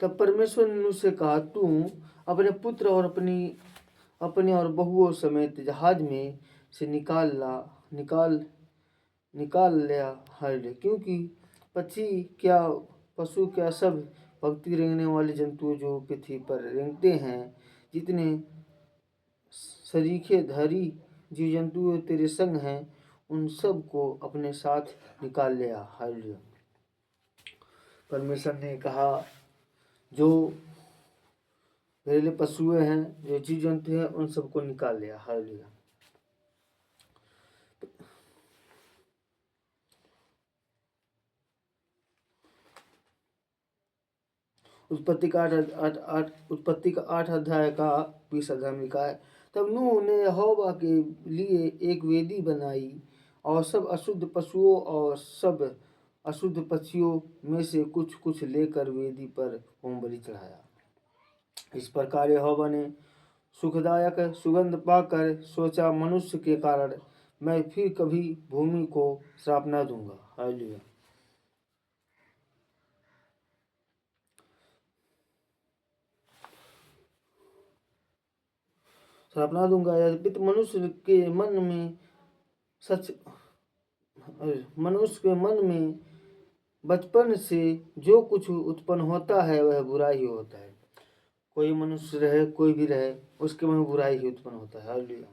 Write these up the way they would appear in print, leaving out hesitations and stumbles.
तब परमेश्वर ने उससे कहा, तू अपने पुत्र और अपने और बहुओं समेत जहाज में से निकाल लिया हाय, क्योंकि पक्षी क्या पशु क्या सब भक्ति रेंगने वाले जंतु जो पृथ्वी पर रेंगते हैं, जितने सरीखे धारी जीव जंतु तेरे संग हैं, उन सब को अपने साथ निकाल लिया हाय। परमेश्वर ने कहा, जो घरेलू पशुएं हैं, जो जीव जंतु हैं, उन सबको निकाल लिया हालेलुया। उत्पत्ति का 8 अध्याय का 20 अध्याय में लिखा है, तब नूह ने यहोवा के लिए एक वेदी बनाई और सब अशुद्ध पशुओं और सब अशुद्ध पक्षियों में से कुछ कुछ लेकर वेदी पर होमबलि चढ़ाया। इस प्रकार यहोवा ने सुखदायक सुगंध पाकर सोचा, मनुष्य के कारण मैं फिर कभी भूमि को श्राप न दूंगा। हालेलुया। श्राप न दूंगा। यद्यपि मनुष्य के मन में बचपन से जो कुछ उत्पन्न होता है वह बुरा ही होता है। कोई मनुष्य रहे, कोई भी रहे, उसके मन में बुराई ही उत्पन्न होता है। हालेलुया।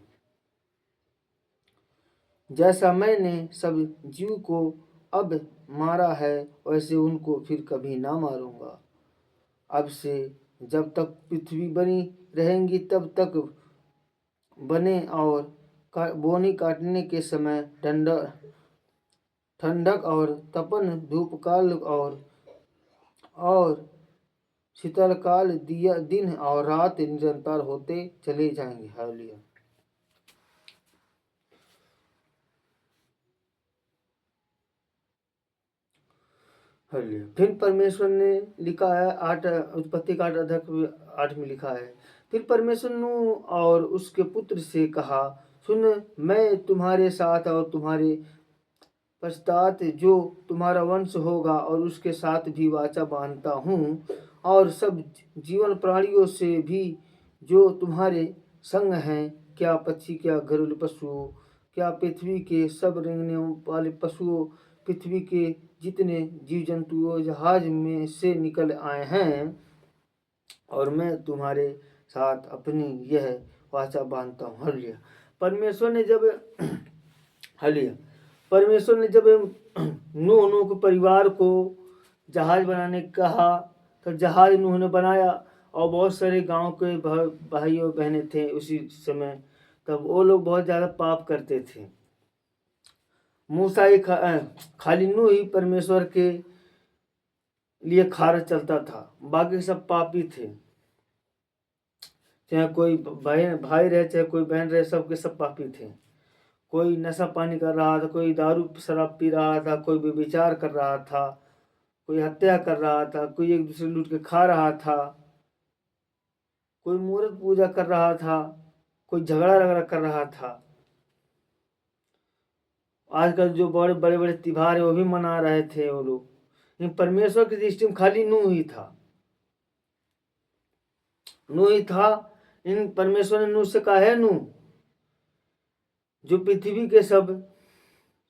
जैसा मैंने सब जीव को अब मारा है, वैसे उनको फिर कभी ना मारूंगा। अब से जब तक पृथ्वी बनी रहेंगी तब तक बने और बोनी काटने के समय ठंडक और तपन, धूप काल और शीतल काल, दिन और रात निरंतर होते चले जाएंगे। हालेलुया। फिर परमेश्वर ने लिखा है उत्पत्ति का 8 में लिखा है, फिर परमेश्वर नूह और उसके पुत्र से कहा, सुन, मैं तुम्हारे साथ और तुम्हारे पश्चात जो तुम्हारा वंश होगा और उसके साथ भी वाचा बांधता हूँ, और सब जीवन प्राणियों से भी जो तुम्हारे संग हैं, क्या पक्षी, क्या घरेलू पशु, क्या पृथ्वी के सब रेंगने वाले पशुओं, पृथ्वी के जितने जीव जंतु जहाज में से निकल आए हैं, और मैं तुम्हारे साथ अपनी यह वाचा बांधता हूँ। हालेलुया। परमेश्वर ने जब नूह के परिवार को जहाज बनाने कहा, तो जहाज नूह ने बनाया, और बहुत सारे गांव के भाई और बहनें थे उसी समय। तब वो लोग बहुत ज़्यादा पाप करते थे। मूसा ही खाली नूह ही परमेश्वर के लिए खारा चलता था, बाकी सब पापी थे। चाहे कोई भाई रहे, चाहे कोई बहन रहे, सबके सब पापी थे। कोई नशा पानी कर रहा था, कोई दारू शराब पी रहा था, कोई व्यभिचार कर रहा था, कोई हत्या कर रहा था, कोई एक दूसरे लूट के खा रहा था, कोई मूर्त पूजा कर रहा था, कोई झगड़ा रगड़ा कर रहा था। आजकल जो बड़े बड़े त्योहार है वो भी मना रहे थे वो लोग, लेकिन परमेश्वर की दृष्टि में खाली नूह ही था। इन परमेश्वर ने नूह से कहा है, नूह, जो पृथ्वी के सब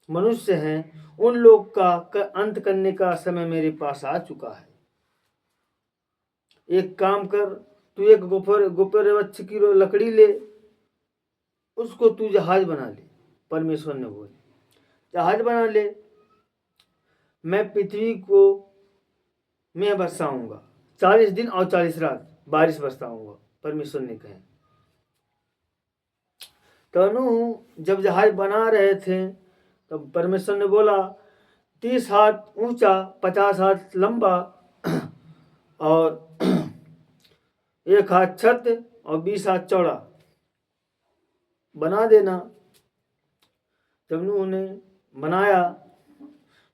मनुष्य हैं, उन लोग का अंत करने का समय मेरे पास आ चुका है। एक काम कर, तू एक गोपर वृक्ष की लकड़ी ले, उसको तू जहाज बना ले। परमेश्वर ने बोले, जहाज बना ले, मैं पृथ्वी को मैं बरसाऊंगा 40 दिन और 40 रात बारिश बरसाऊंगा। परमेश्वर ने कहा। तो नूह जब जहाज बना रहे थे, तब परमेश्वर ने बोला, 30 हाथ ऊंचा, 50 हाथ लंबा और 1 हाथ छत और 20 हाथ चौड़ा बना देना। जब नूह ने बनाया,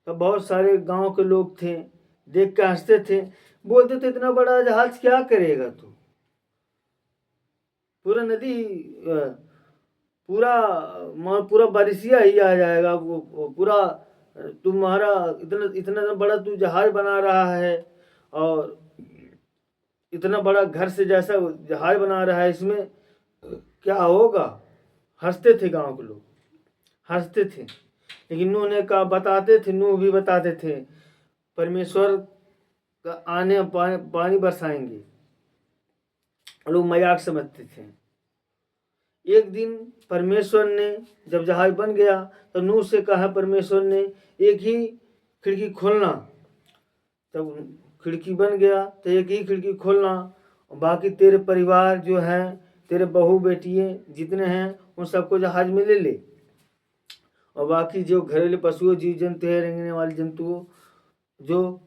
तब बहुत सारे गांव के लोग थे, देख के हंसते थे, बोलते थे, इतना बड़ा जहाज क्या करेगा तू? पूरा नदी पूरा बारिशिया ही आ जाएगा, पूरा तुम्हारा इतना इतना बड़ा तू जहाज बना रहा है और इतना बड़ा घर से जैसा जहाज बना रहा है, इसमें क्या होगा। हंसते थे गांव के लोग, हंसते थे। लेकिन नूह ने कहा, बताते थे, नूह भी बताते थे परमेश्वर का आने पानी बरसाएंगे। लोग मजाक समझते थे। एक दिन परमेश्वर ने जब जहाज बन गया तो नूह से कहा परमेश्वर ने, एक ही खिड़की खोलना। तब खिड़की बन गया तो एक ही खिड़की खोलना, और बाकी तेरे परिवार जो हैं, तेरे बहू बेटियाँ जितने हैं, उन सबको जहाज में ले ले, और बाकी जो घरेलू पशुओं, जीव जंतु है, रेंगने वाले जंतुओं, जो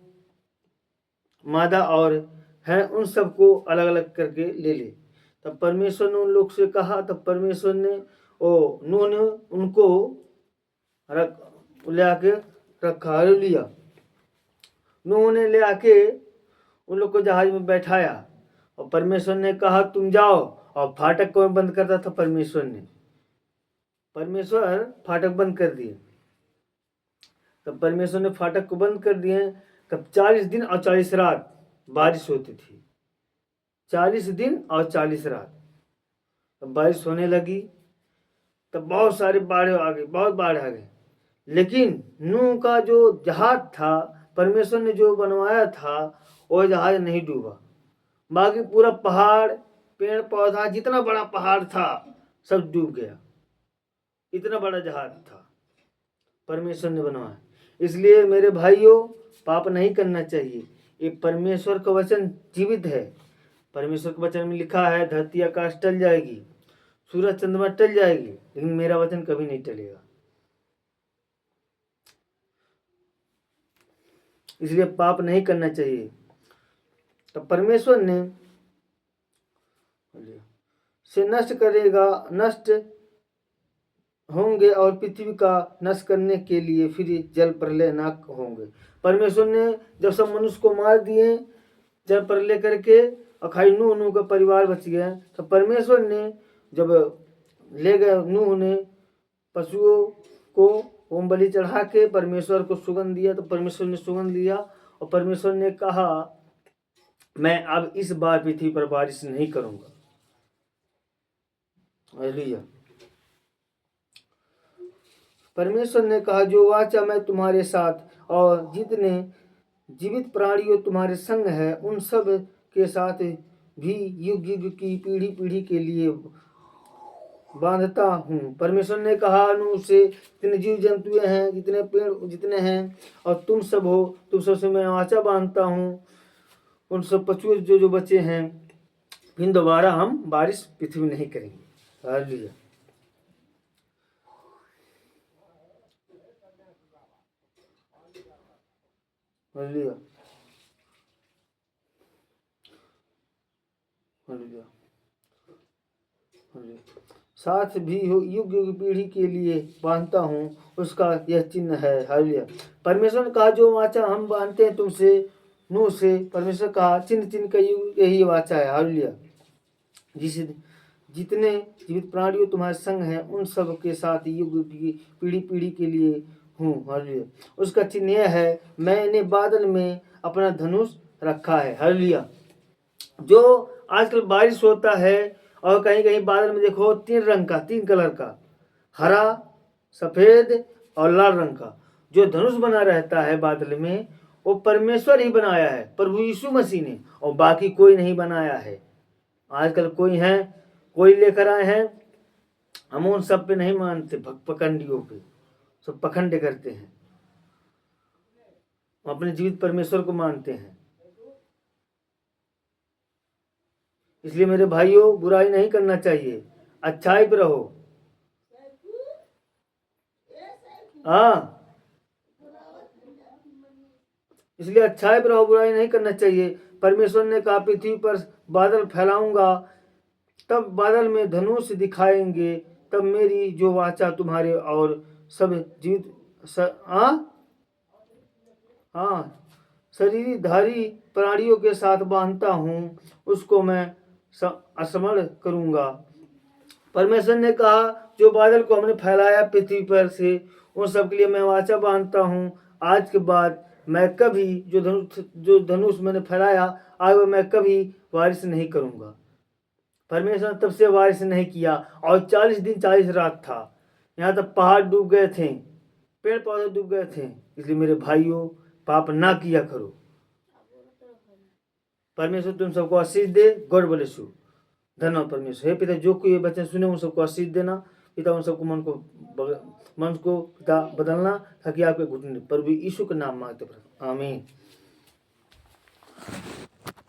मादा और हैं, उन सबको अलग अलग करके ले ले। तब परमेश्वर ने उन लोग से कहा, तब परमेश्वर ने नूह ने उनको ले आके रखा, लिया। नूह ने ले आके उन लोग को जहाज में बैठाया, और परमेश्वर ने कहा तुम जाओ। और फाटक कौन बंद करता था? परमेश्वर फाटक बंद कर दिए। तब परमेश्वर ने फाटक को बंद कर दिए। तब 40 दिन और 40 रात बारिश होती थी। 40 दिन और 40 रात तब बारिश होने लगी। तब बहुत सारे बाढ़ आ गई, बहुत बाढ़ आ गई। लेकिन नूह का जो जहाज था, परमेश्वर ने जो बनवाया था, वो जहाज नहीं डूबा। बाकी पूरा पहाड़, पेड़ पौधा, जितना बड़ा पहाड़ था सब डूब गया। इतना बड़ा जहाज था, परमेश्वर ने बनवाया। इसलिए मेरे भाइयों, पाप नहीं करना चाहिए। ये परमेश्वर का वचन जीवित है। परमेश्वर के वचन में लिखा है, धरती आकाश टल जाएगी, सूरज चंद्रमा टल जाएगी, लेकिन मेरा वचन कभी नहीं टलेगा। इसलिए पाप नहीं करना चाहिए। तो परमेश्वर ने से नष्ट करेगा, नष्ट होंगे, और पृथ्वी का नष्ट करने के लिए फिर जल प्रलय न होंगे। परमेश्वर ने जब सब मनुष्य को मार दिए जल प्रलय करके, और खाली नूह का परिवार बच गया, तो परमेश्वर ने जब ले गए, नूह ने पशुओं को होम बलि चढ़ा के परमेश्वर को सुगंध दिया। तो परमेश्वर ने सुगंध लिया, और परमेश्वर ने कहा, मैं अब इस बार पृथ्वी पर बारिश नहीं करूंगा। हालेलुया। परमेश्वर ने कहा, जो वाचा मैं तुम्हारे साथ और जितने जीवित प्राणियों तुम्हारे संग है, उन सब के साथ भी युग युग की पीढ़ी पीढ़ी के लिए बांधता हूँ। परमेश्वर ने कहा नूह से, जितने जीव जंतु हैं, जितने पेड़ जितने हैं, और तुम सब हो, तुम सबसे मैं वाचा बांधता हूँ। उन सब पशु जो बचे हैं, फिर दोबारा हम बारिश पृथ्वी नहीं करेंगे। हालेलुया। हालेलुया। हालेलुया। साथ भी हो युग युग पीढ़ी के लिए बांधता हूँ, उसका यह चिन्ह है। हालेलुया। परमेश्वर ने कहा, जो वाचा हम बांधते हैं तुमसे, नूह से, परमेश्वर कहा चिन्ह चिन्ह का युग यही वाचा है। हालेलुया। जितने जीवित प्राणियों तुम्हारे संग हैं, उन सब के साथ युग की पीढ़ी पीढ़ी के लिए हूँ। हालेलुया। उसका चिन्ह यह है, मैंने बादल में अपना धनुष रखा है। हालेलुया। जो आजकल बारिश होता है, और कहीं कहीं बादल में देखो 3 रंग का, 3 कलर का, हरा, सफेद और लाल रंग का जो धनुष बना रहता है बादल में, वो परमेश्वर ही बनाया है, प्रभु यीशु मसीह ने, और बाकी कोई नहीं बनाया है। आजकल कोई लेकर आए हैं, हम उन सब पे नहीं मानते, पखंडियों पे, सब पखंड करते हैं, अपने जीवित परमेश्वर को मानते हैं। इसलिए मेरे भाइयों, बुराई नहीं करना चाहिए, अच्छाई पे रहो। हाँ, इसलिए अच्छाई पे रहो, बुराई नहीं करना चाहिए। परमेश्वर ने कहा, पृथ्वी पर बादल फैलाऊंगा, तब बादल में धनुष दिखाएंगे, तब मेरी जो वाचा तुम्हारे और सब जीवित शरीरधारी प्राणियों के साथ बांधता हूँ, उसको मैं स्मरण करूंगा। परमेश्वर ने कहा, जो बादल को हमने फैलाया पृथ्वी पर से, उन सब के लिए मैं वाचा बांधता हूँ, आज के बाद मैं कभी जो धनुष मैंने फहराया आगे मैं कभी वारिस नहीं करूँगा। परमेश्वर ने तब से वारिस नहीं किया और 40 दिन 40 रात था। यहाँ तक पहाड़ डूब गए थे, पेड़ पौधे डूब गए थे। इसलिए मेरे भाइयों, पाप ना किया करो। परमेश्वर तुम सबको आशीष दे। God bless you. धन्यवाद परमेश्वर। हे पिता, जो कोई ये वचन सुने उन सबको आशीष देना पिता, उन सबको मन को पिता बदलना, ताकि आपके घुटने प्रभु यीशु के नाम मांगते प्रभु, आमीन।